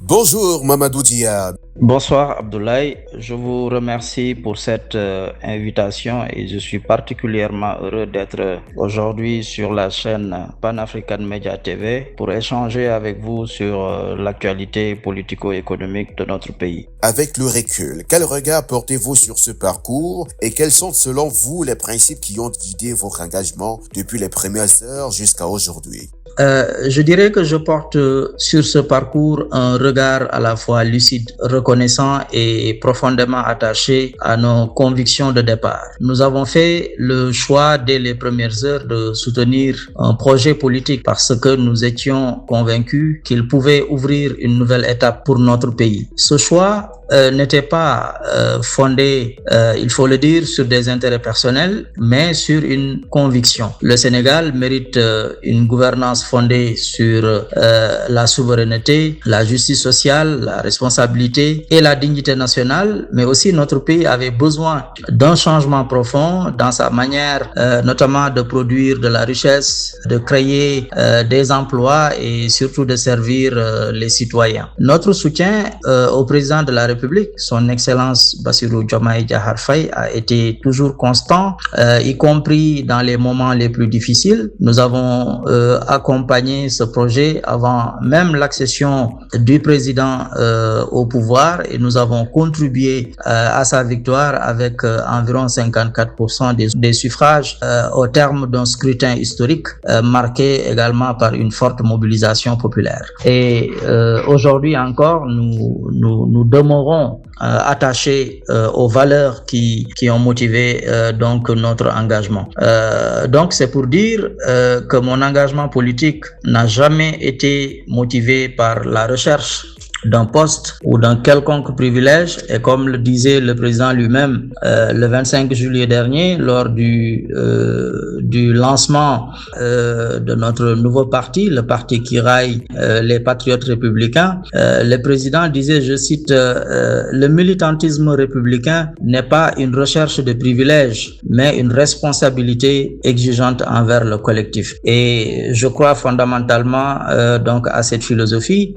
Bonjour Mamadou Dia. Bonsoir Abdoulaye, je vous remercie pour cette invitation et je suis particulièrement heureux d'être aujourd'hui sur la chaîne Pan African Media TV pour échanger avec vous sur l'actualité politico-économique de notre pays. Avec le recul, quel regard portez-vous sur ce parcours et quels sont selon vous les principes qui ont guidé votre engagement depuis les premières heures jusqu'à aujourd'hui? Je dirais que je porte sur ce parcours un regard à la fois lucide, reconnaissant et profondément attaché à nos convictions de départ. Nous avons fait le choix dès les premières heures de soutenir un projet politique parce que nous étions convaincus qu'il pouvait ouvrir une nouvelle étape pour notre pays. Ce choix n'était pas fondé, il faut le dire, sur des intérêts personnels, mais sur une conviction. Le Sénégal mérite une gouvernance fondée sur la souveraineté, la justice sociale, la responsabilité et la dignité nationale, mais aussi notre pays avait besoin d'un changement profond dans sa manière notamment de produire de la richesse, de créer des emplois et surtout de servir les citoyens. Notre soutien au président de la République, son Excellence Bassirou Diomaye Diakhar Faye, a été toujours constant, y compris dans les moments les plus difficiles. Nous avons accompagné ce projet avant même l'accession du président au pouvoir et nous avons contribué à sa victoire avec environ 54% des suffrages au terme d'un scrutin historique marqué également par une forte mobilisation populaire. Et aujourd'hui encore, nous demeurons attachés aux valeurs qui ont motivé donc notre engagement. Donc c'est pour dire que mon engagement politique n'a jamais été motivé par la recherche d'un poste ou d'un quelconque privilège, et comme le disait le président lui-même le 25 juillet dernier lors du lancement de notre nouveau parti, le parti qui raille les patriotes républicains, le président disait, je cite, le militantisme républicain n'est pas une recherche de privilèges, mais une responsabilité exigeante envers le collectif. Et je crois fondamentalement donc à cette philosophie,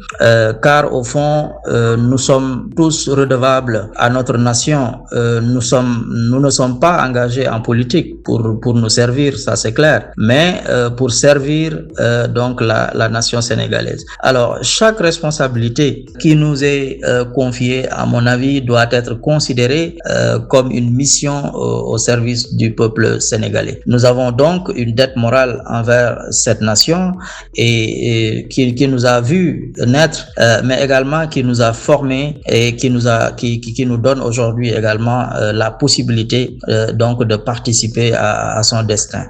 car au fond, nous sommes tous redevables à notre nation. Nous ne sommes pas engagés en politique pour nous servir, ça c'est clair, mais pour servir donc la nation sénégalaise. Alors, chaque responsabilité qui nous est confiée, à mon avis, doit être considérée comme une mission au service du peuple sénégalais. Nous avons donc une dette morale envers cette nation et qui nous a vu naître, mais également qui nous a formés et qui nous donne aujourd'hui également la possibilité donc de participer à son destin.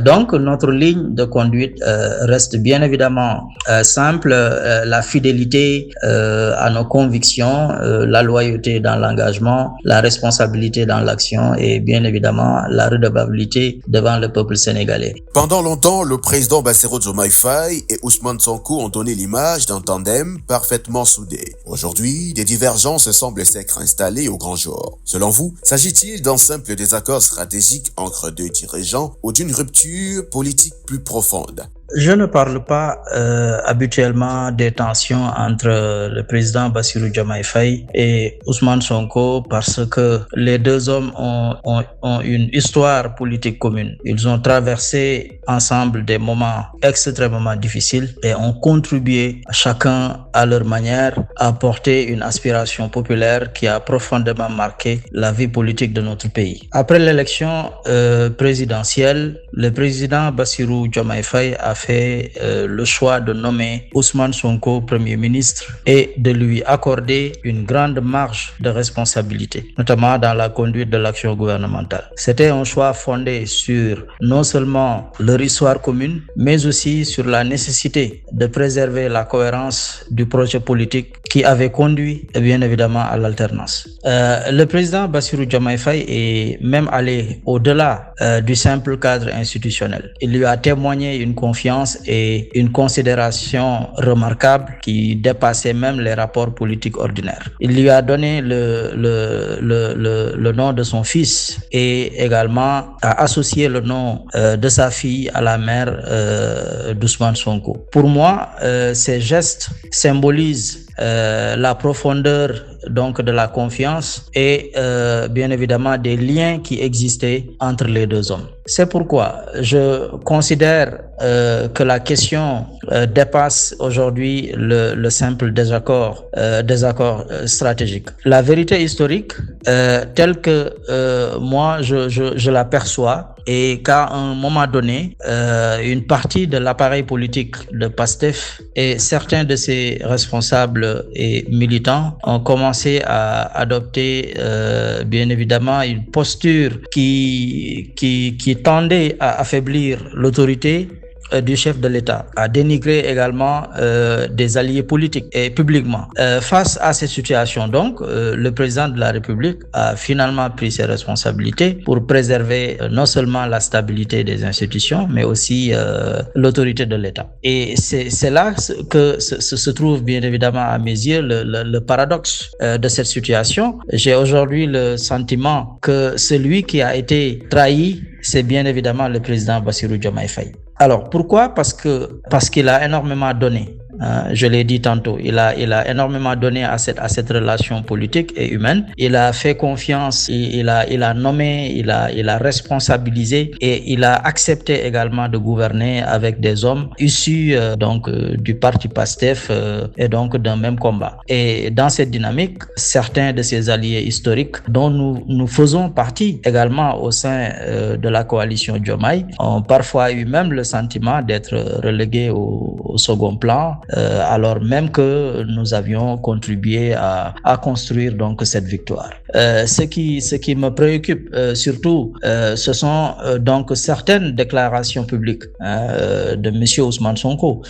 Donc notre ligne de conduite reste bien évidemment simple, la fidélité à nos convictions, la loyauté dans l'engagement, la responsabilité dans l'action et bien évidemment la redevabilité devant le peuple sénégalais. Pendant longtemps, le président Bassirou Diomaye Faye et Ousmane Sonko ont donné l'image d'un tandem parfaitement soudé. Aujourd'hui, des divergences semblent s'être installées au grand jour. Selon vous, s'agit-il d'un simple désaccord stratégique entre deux dirigeants ou d'une rupture politique plus profonde? Je ne parle pas habituellement des tensions entre le président Bassirou Diomaye Faye et Ousmane Sonko parce que les deux hommes ont une histoire politique commune. Ils ont traversé ensemble des moments extrêmement difficiles et ont contribué chacun à leur manière à porter une aspiration populaire qui a profondément marqué la vie politique de notre pays. Après l'élection présidentielle, le président Bassirou Diomaye Faye a fait le choix de nommer Ousmane Sonko Premier ministre et de lui accorder une grande marge de responsabilité, notamment dans la conduite de l'action gouvernementale. C'était un choix fondé sur non seulement leur histoire commune, mais aussi sur la nécessité de préserver la cohérence du projet politique qui avait conduit bien évidemment à l'alternance. Le président Bassirou Diomaye Faye est même allé au-delà du simple cadre institutionnel institutionnel. Il lui a témoigné une confiance et une considération remarquable qui dépassait même les rapports politiques ordinaires. Il lui a donné le nom de son fils et également a associé le nom de sa fille à la mère d'Ousmane Sonko. Pour moi, ces gestes symbolisent la profondeur donc de la confiance et bien évidemment des liens qui existaient entre les deux hommes. C'est pourquoi je considère que la question dépasse aujourd'hui le simple désaccord stratégique. La vérité historique telle que moi je la perçois et qu'à un moment donné, une partie de l'appareil politique de PASTEF et certains de ses responsables et militants ont commencé à adopter bien évidemment une posture qui tendait à affaiblir l'autorité du chef de l'État, à dénigrer également des alliés politiques et publiquement. Face à cette situation, donc, le président de la République a finalement pris ses responsabilités pour préserver non seulement la stabilité des institutions, mais aussi l'autorité de l'État. Et c'est là que se trouve bien évidemment à mes yeux le paradoxe de cette situation. J'ai aujourd'hui le sentiment que celui qui a été trahi, c'est bien évidemment le président Bassirou Diomaye Faye. Alors, pourquoi? Parce qu'il a énormément donné. Je l'ai dit tantôt, il a énormément donné à cette relation politique et humaine. Il a fait confiance, il a nommé, il a responsabilisé et il a accepté également de gouverner avec des hommes issus donc du parti PASTEF et donc d'un même combat. Et dans cette dynamique, certains de ses alliés historiques, dont nous faisons partie également au sein de la coalition Diomaye, ont parfois eu même le sentiment d'être relégués au second plan. Alors même que nous avions contribué à construire donc cette victoire. Ce qui me préoccupe surtout, ce sont donc certaines déclarations publiques de monsieur Ousmane Sonko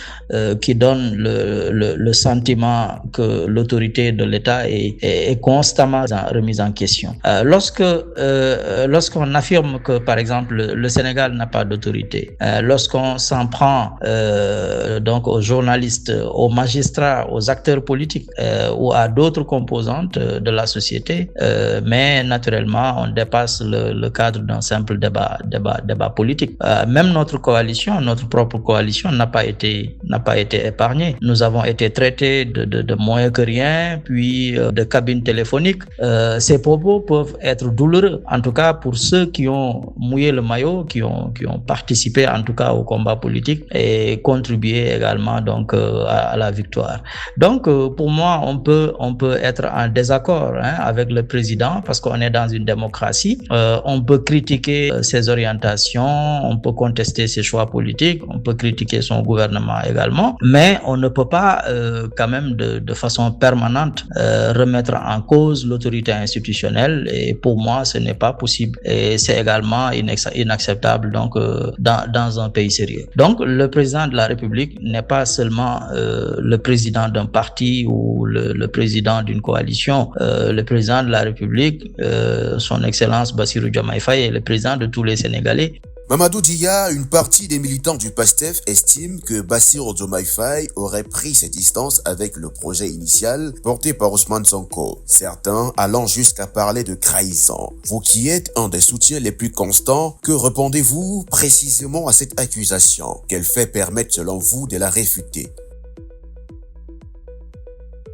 qui donnent le sentiment que l'autorité de l'État est constamment remise en question. Lorsqu'on affirme que par exemple le Sénégal n'a pas d'autorité, lorsqu'on s'en prend donc aux journalistes, aux magistrats, aux acteurs politiques ou à d'autres composantes de la société, mais naturellement on dépasse le cadre d'un simple débat politique. Même notre propre coalition n'a pas été épargnée. Nous avons été traités de moins que rien, puis de cabines téléphoniques. Ces propos peuvent être douloureux, en tout cas pour ceux qui ont mouillé le maillot, qui ont participé en tout cas au combat politique et contribué également donc à la victoire. Donc pour moi on peut être en désaccord avec le président parce qu'on est dans une démocratie. On peut critiquer ses orientations, on peut contester ses choix politiques, on peut critiquer son gouvernement également, mais on ne peut pas quand même de façon permanente remettre en cause l'autorité institutionnelle, et pour moi ce n'est pas possible et c'est également inacceptable donc dans un pays sérieux. Donc le président de la République n'est pas seulement le président d'un parti ou le président d'une coalition. Le président de la République, son Excellence Bassirou Diomaye Faye, est le président de tous les Sénégalais. Mamadou Dia, une partie des militants du PASTEF estime que Bassirou Diomaye Faye aurait pris ses distances avec le projet initial porté par Ousmane Sonko, certains allant jusqu'à parler de trahison. Vous qui êtes un des soutiens les plus constants, que répondez-vous précisément à cette accusation? Quels faits permettent selon vous de la réfuter?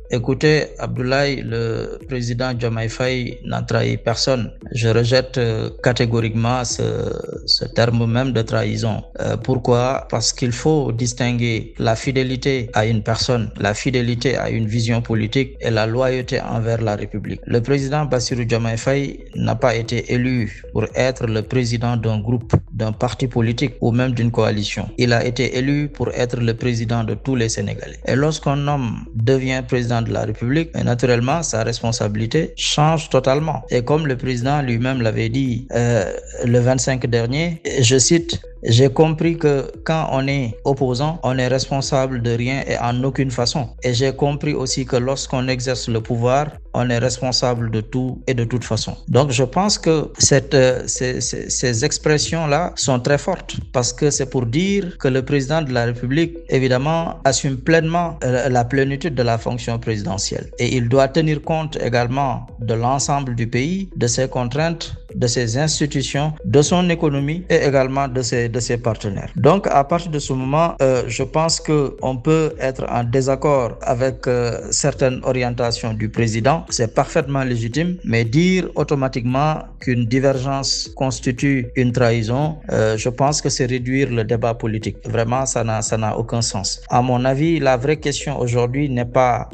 Écoutez, Abdoulaye, le président Diomaye Faye n'a trahi personne. Je rejette catégoriquement ce terme même de trahison. Pourquoi? Parce qu'il faut distinguer la fidélité à une personne, la fidélité à une vision politique et la loyauté envers la République. Le président Bassirou Diomaye Faye n'a pas été élu pour être le président d'un groupe, d'un parti politique ou même d'une coalition. Il a été élu pour être le président de tous les Sénégalais. Et lorsqu'un homme devient président de la République, naturellement, sa responsabilité change totalement. Et comme le président lui-même l'avait dit le 25 dernier, je cite, J'ai compris que quand on est opposant, on est responsable de rien et en aucune façon. Et j'ai compris aussi que lorsqu'on exerce le pouvoir, on est responsable de tout et de toute façon. Donc je pense que ces expressions-là sont très fortes parce que c'est pour dire que le président de la République, évidemment, assume pleinement la plénitude de la fonction présidentielle. Et il doit tenir compte également de l'ensemble du pays, de ses contraintes, de ses institutions, de son économie et également de ses partenaires. Donc à partir de ce moment, je pense qu'on peut être en désaccord avec certaines orientations du président. C'est parfaitement légitime, mais dire automatiquement qu'une divergence constitue une trahison, je pense que c'est réduire le débat politique. Vraiment, ça n'a aucun sens. À mon avis, la vraie question aujourd'hui n'est pas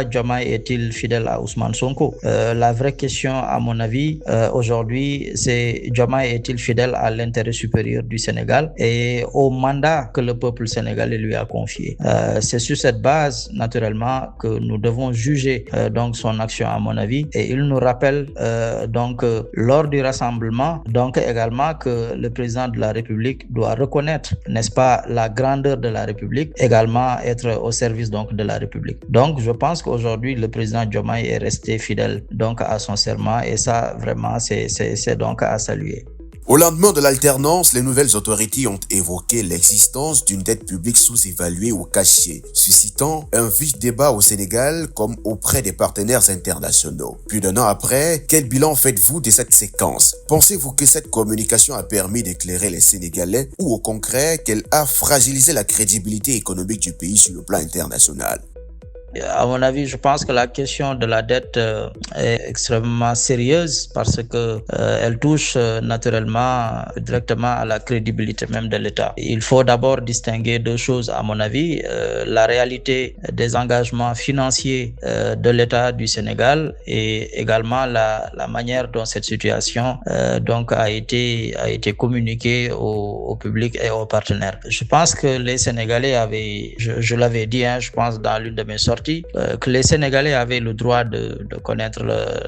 Diomaye est-il fidèle à Ousmane Sonko. La vraie question, à mon avis, aujourd'hui, c'est Diomaye est-il fidèle à l'intérêt supérieur du Sénégal et au mandat que le peuple sénégalais lui a confié. C'est sur cette base, naturellement, que nous devons juger donc son action, à mon avis. Et il nous rappelle lors du rassemblement, donc également que le président de la République doit reconnaître, n'est-ce pas, la grandeur de la République, également être au service donc de la République. Donc je pense qu'aujourd'hui le président Diomaye est resté fidèle donc à son serment et ça vraiment c'est donc à saluer. Au lendemain de l'alternance, les nouvelles autorités ont évoqué l'existence d'une dette publique sous-évaluée ou cachée, suscitant un vif débat au Sénégal comme auprès des partenaires internationaux. Plus d'un an après, quel bilan faites-vous de cette séquence? Pensez-vous que cette communication a permis d'éclairer les Sénégalais ou au concret qu'elle a fragilisé la crédibilité économique du pays sur le plan international? À mon avis, je pense que la question de la dette est extrêmement sérieuse parce que elle touche naturellement directement à la crédibilité même de l'État. Il faut d'abord distinguer deux choses, à mon avis, la réalité des engagements financiers de l'État du Sénégal et également la manière dont cette situation donc a été communiquée au public et aux partenaires. Je pense que les Sénégalais avaient, je l'avais dit, je pense dans l'une de mes sorties, que les Sénégalais avaient le droit de connaître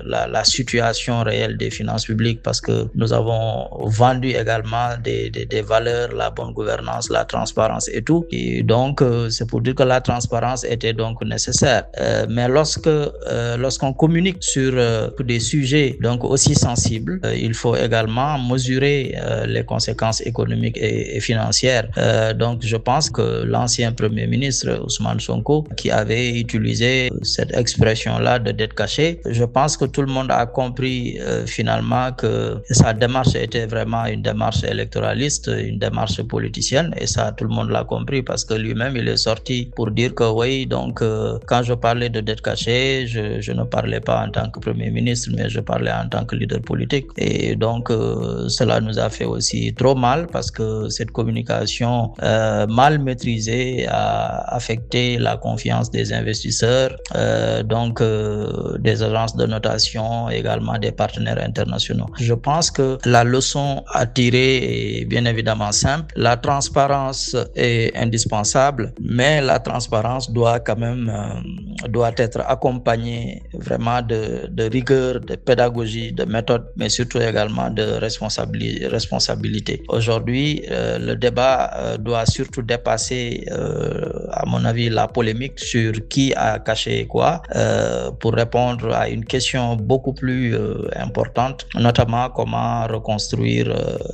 la situation réelle des finances publiques parce que nous avons vendu également des valeurs, la bonne gouvernance, la transparence et tout. Et donc, c'est pour dire que la transparence était donc nécessaire. Mais lorsqu'on communique sur des sujets donc aussi sensibles, il faut également mesurer les conséquences économiques et financières. Donc, je pense que l'ancien Premier ministre Ousmane Sonko, qui avait utilisé cette expression-là de dette cachée, je pense que tout le monde a compris finalement que sa démarche était vraiment une démarche électoraliste, une démarche politicienne, et ça tout le monde l'a compris parce que lui-même il est sorti pour dire que oui, donc quand je parlais de dette cachée, je ne parlais pas en tant que Premier ministre, mais je parlais en tant que leader politique. Et donc cela nous a fait aussi trop mal parce que cette communication mal maîtrisée a affecté la confiance des investisseurs, des agences de notation, également des partenaires internationaux. Je pense que la leçon à tirer est bien évidemment simple. La transparence est indispensable, mais la transparence doit quand même doit être accompagnée vraiment de rigueur, de pédagogie, de méthode, mais surtout également de responsabilité. Aujourd'hui, le débat doit surtout dépasser, à mon avis, la polémique sur qui a caché quoi, pour répondre à une question beaucoup plus importante, notamment comment reconstruire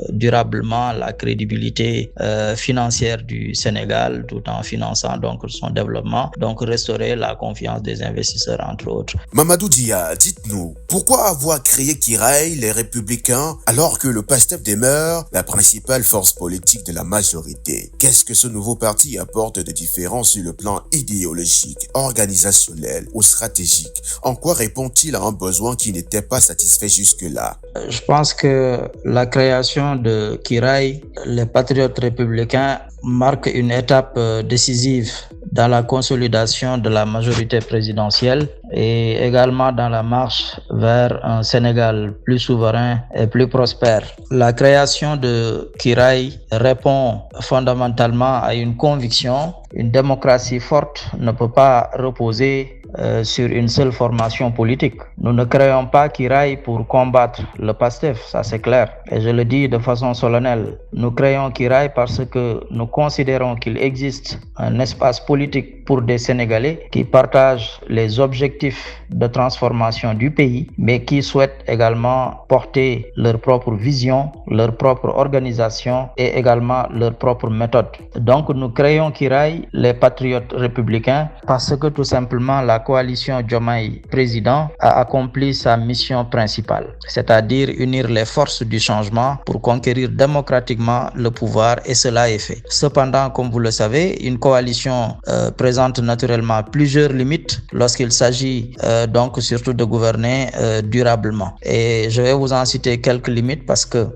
durablement la crédibilité financière du Sénégal tout en finançant donc son développement, donc restaurer la confiance des investisseurs entre autres. Mamadou Dia, dites-nous, pourquoi avoir créé Kiraï, les Républicains, alors que le PASTEF demeure la principale force politique de la majorité? Qu'est-ce que ce nouveau parti apporte de différent sur le plan idéologique, organisationnel ou stratégique? En quoi répond-il à un besoin qui n'était pas satisfait jusque-là? Je pense que la création de Kiraï, les patriotes républicains, marque une étape décisive dans la consolidation de la majorité présidentielle et également dans la marche vers un Sénégal plus souverain et plus prospère. La création de Kiraï répond fondamentalement à une conviction. Une démocratie forte ne peut pas reposer sur une seule formation politique. Nous ne créons pas Kiraï pour combattre le PASTEF, ça c'est clair. Et je le dis de façon solennelle. Nous créons Kiraï parce que nous considérons qu'il existe un espace politique pour des Sénégalais qui partagent les objectifs de transformation du pays, mais qui souhaitent également porter leur propre vision, leur propre organisation et également leur propre méthode. Donc nous créons Kiraï, les patriotes républicains, parce que tout simplement la coalition Diomaye président a accompli sa mission principale, c'est-à-dire unir les forces du changement pour conquérir démocratiquement le pouvoir, et cela est fait. Cependant, comme vous le savez, une coalition présente naturellement plusieurs limites lorsqu'il s'agit donc surtout de gouverner durablement. Et je vais vous en citer quelques limites parce que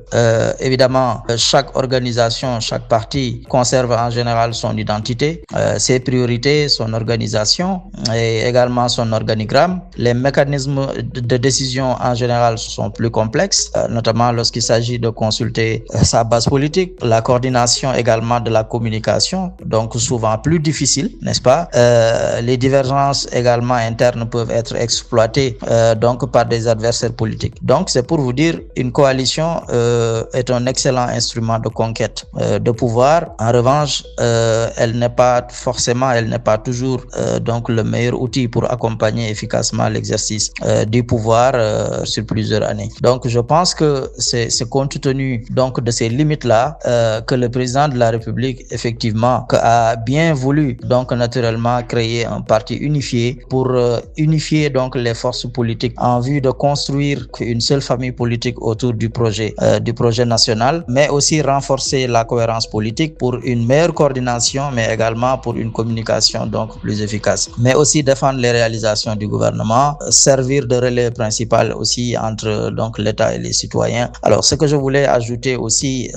évidemment chaque organisation, chaque parti conserve en général son identité, ses priorités, son organisation et également son organigramme. Les mécanismes de décision en général sont plus complexes, notamment lorsqu'il s'agit de consulter sa base politique, la coordination également de la communication, donc souvent plus difficile, n'est-ce pas? Les divergences également internes peuvent être exploitées donc par des adversaires politiques. Donc c'est pour vous dire, une coalition est un excellent instrument de conquête de pouvoir. En revanche, elle n'est pas toujours donc le meilleur outil pour accompagner efficacement l'exercice du pouvoir sur plusieurs années. Donc je pense que c'est compte tenu donc de ces limites-là que le président de la République effectivement a bien voulu donc naturellement créer un parti unifié pour unifier donc les forces politiques en vue de construire une seule famille politique autour du projet national, mais aussi renforcer la cohérence politique pour une meilleure coordination, mais également pour une communication donc plus efficace, mais aussi défendre les réalisations du gouvernement, servir de relais principal aussi entre donc l'État et les citoyens. Alors ce que je voulais ajouter aussi,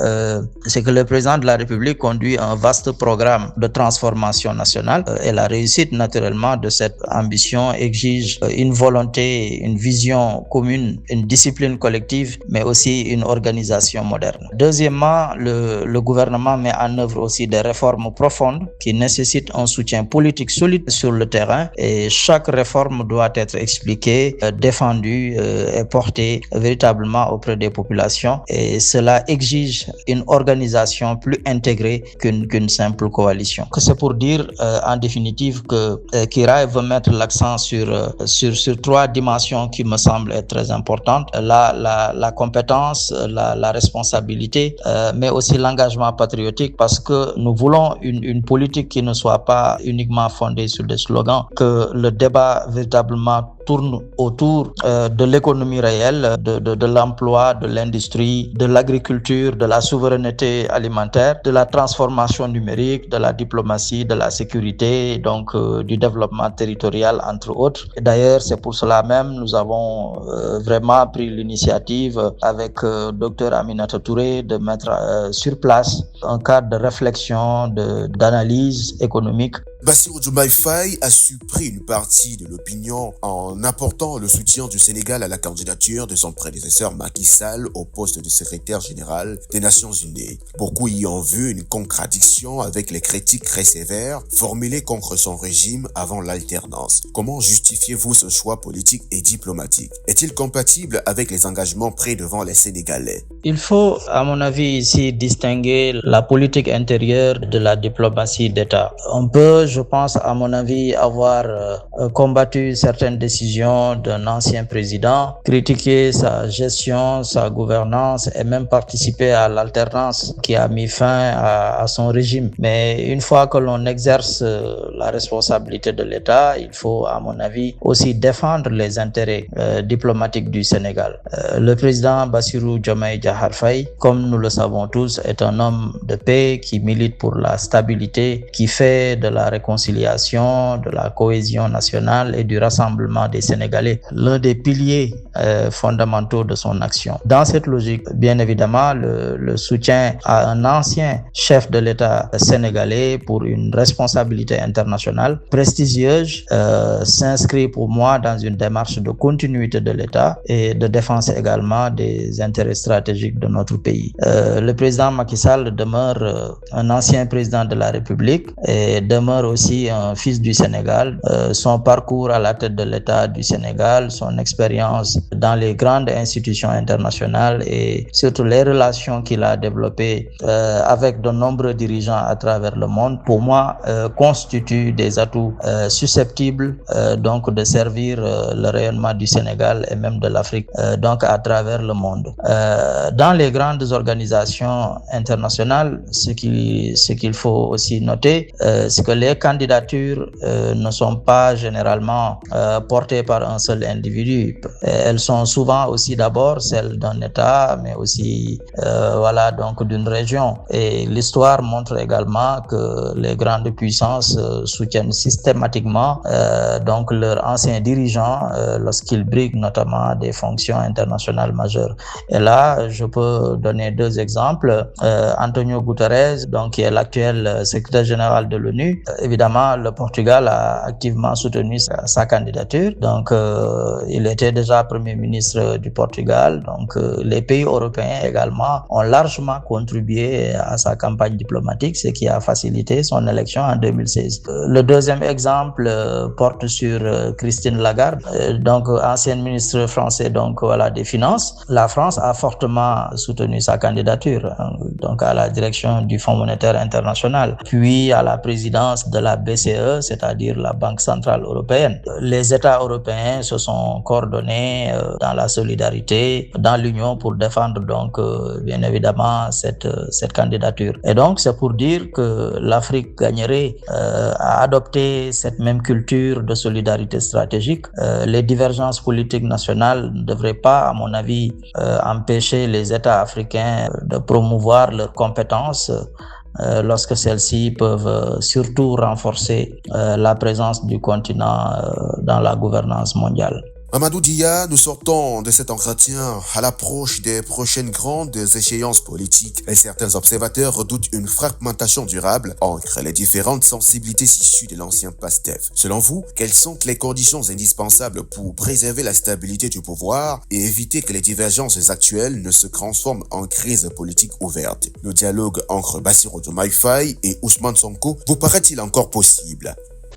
c'est que le président de la République conduit un vaste programme de transformation nationale et la réussite naturellement de cette ambition exige une volonté, une vision commune, une discipline collective, mais aussi une organisation moderne. Deuxièmement, le gouvernement met en œuvre aussi des réformes profondes qui nécessitent un soutien politique solide sur le terrain, et chaque réforme doit être expliquée, défendue et portée véritablement auprès des populations, et cela exige une organisation plus intégrée qu'une simple coalition. C'est pour dire en définitive que Kiraï veut mettre l'accent sur trois dimensions qui me semblent être très importantes: la compétence, la responsabilité, mais aussi l'engagement patriotique, parce que nous voulons une politique qui ne soit pas uniquement fondée sur des slogans, que le débat véritablement tourne autour de l'économie réelle, de l'emploi, de l'industrie, de l'agriculture, de la souveraineté alimentaire, de la transformation numérique, de la diplomatie, de la sécurité, donc du développement territorial, entre autres. Et d'ailleurs, c'est pour cela même nous avons vraiment pris l'initiative avec Dr Aminata Touré de mettre sur place un cadre de réflexion, d'analyse économique. Bassirou Diomaye Faye a surpris une partie de l'opinion en apportant le soutien du Sénégal à la candidature de son prédécesseur Macky Sall au poste de secrétaire général des Nations Unies. Beaucoup y ont vu une contradiction avec les critiques très sévères formulées contre son régime avant l'alternance. Comment justifiez-vous ce choix politique et diplomatique? Est-il compatible avec les engagements pris devant les Sénégalais? Il faut, à mon avis, ici distinguer la politique intérieure de la diplomatie d'État. On peut, je pense, à mon avis, avoir combattu certaines décisions d'un ancien président, critiquer sa gestion, sa gouvernance et même participer à l'alternance qui a mis fin à son régime. Mais une fois que l'on exerce la responsabilité de l'État, il faut, à mon avis, aussi défendre les intérêts diplomatiques du Sénégal. Le président Bassirou Diomaye Diakhar Faye, comme nous le savons tous, est un homme de paix qui milite pour la stabilité, qui fait de la réconciliation, de la cohésion nationale et du rassemblement des Sénégalais l'un des piliers fondamentaux de son action. Dans cette logique, bien évidemment, le soutien à un ancien chef de l'État sénégalais pour une responsabilité internationale prestigieuse s'inscrit pour moi dans une démarche de continuité de l'État et de défense également des intérêts stratégiques de notre pays. Le président Macky Sall demeure un ancien président de la République et demeure aussi un fils du Sénégal. Son parcours à la tête de l'État du Sénégal, son expérience dans les grandes institutions internationales et surtout les relations qu'il a développées avec de nombreux dirigeants à travers le monde, pour moi, constituent des atouts susceptibles donc de servir le rayonnement du Sénégal et même de l'Afrique donc à travers le monde. Dans les grandes organisations internationales, ce qu'il faut aussi noter, c'est que les candidatures ne sont pas généralement portées par un seul individu. Elles sont souvent aussi d'abord celles d'un État, mais aussi voilà donc d'une région. Et l'histoire montre également que les grandes puissances soutiennent systématiquement donc leurs anciens dirigeants lorsqu'ils briguent notamment des fonctions internationales majeures. Et là, je peux donner deux exemples. Antonio Guterres, donc qui est l'actuel secrétaire général de l'ONU. Évidemment, le Portugal a activement soutenu sa candidature. Donc, il était déjà premier ministre du Portugal. Donc, les pays européens également ont largement contribué à sa campagne diplomatique, ce qui a facilité son élection en 2016. Le deuxième exemple porte sur Christine Lagarde, donc ancienne ministre français donc voilà des Finances. La France a fortement soutenu sa candidature donc à la direction du Fonds monétaire international, puis à la présidence de la BCE, c'est-à-dire la Banque centrale européenne. Les États européens se sont coordonnés dans la solidarité, dans l'union pour défendre donc bien évidemment cette candidature. Et donc c'est pour dire que l'Afrique gagnerait à adopter cette même culture de solidarité stratégique. Les divergences politiques nationales ne devraient pas, à mon avis, empêcher les États africains de promouvoir leurs compétences lorsque celles-ci peuvent surtout renforcer la présence du continent dans la gouvernance mondiale. Mamadou Dia, nous sortons de cet entretien à l'approche des prochaines grandes échéances politiques et certains observateurs redoutent une fragmentation durable entre les différentes sensibilités issues de l'ancien PASTEF. Selon vous, quelles sont les conditions indispensables pour préserver la stabilité du pouvoir et éviter que les divergences actuelles ne se transforment en crise politique ouverte? Le dialogue entre Bassirou Diomaye Faye et Ousmane Sonko vous paraît-il encore possible?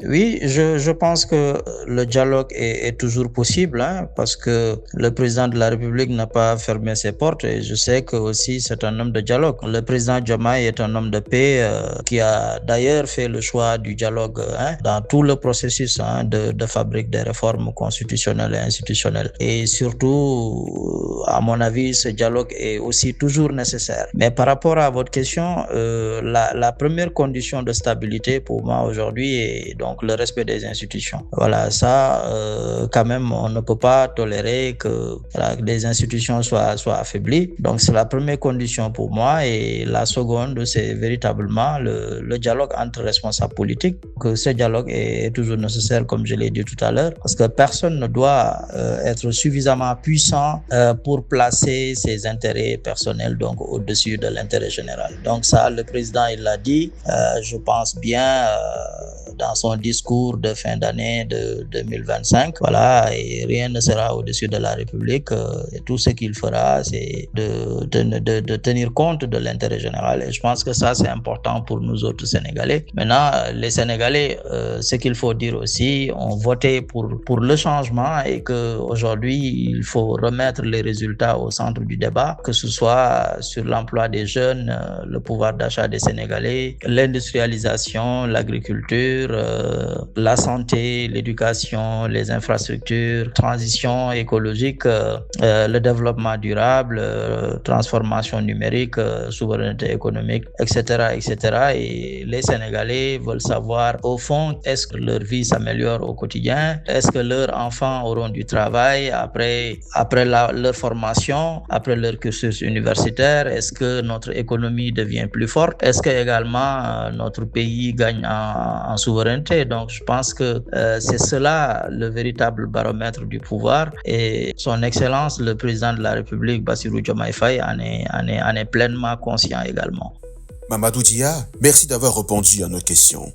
Oui, je pense que le dialogue est toujours possible, parce que le président de la République n'a pas fermé ses portes et je sais que aussi c'est un homme de dialogue. Le président Diomaye est un homme de paix qui a d'ailleurs fait le choix du dialogue dans tout le processus de fabrique des réformes constitutionnelles et institutionnelles. Et surtout, à mon avis, ce dialogue est aussi toujours nécessaire. Mais par rapport à votre question, la première condition de stabilité pour moi aujourd'hui est donc le respect des institutions. Voilà, ça, quand même, on ne peut pas tolérer que les institutions soient affaiblies. Donc, c'est la première condition pour moi. Et la seconde, c'est véritablement le dialogue entre responsables politiques. Que ce dialogue est toujours nécessaire, comme je l'ai dit tout à l'heure, parce que personne ne doit être suffisamment puissant pour placer ses intérêts personnels donc au-dessus de l'intérêt général. Donc ça, le président, il l'a dit, je pense bien dans son discours de fin d'année de 2025. Voilà, et rien ne sera au-dessus de la République. Et tout ce qu'il fera, c'est de tenir compte de l'intérêt général. Et je pense que ça, c'est important pour nous autres Sénégalais. Maintenant, les Sénégalais, ce qu'il faut dire aussi, ont voté pour le changement et qu'aujourd'hui, il faut remettre les résultats au centre du débat, que ce soit sur l'emploi des jeunes, le pouvoir d'achat des Sénégalais, l'industrialisation, l'agriculture, la santé, l'éducation, les infrastructures, transition écologique, le développement durable, transformation numérique, souveraineté économique, etc., etc. Et les Sénégalais veulent savoir, au fond, est-ce que leur vie s'améliore au quotidien? Est-ce que leurs enfants auront du travail après leur formation, après leur cursus universitaire? Est-ce que notre économie devient plus forte? Est-ce que également notre pays gagne en souveraineté? Donc, je pense que c'est cela le véritable baromètre du pouvoir et son Excellence, le président de la République, Bassirou Diomaye Faye, en est pleinement conscient également. Mamadou Dia, merci d'avoir répondu à nos questions.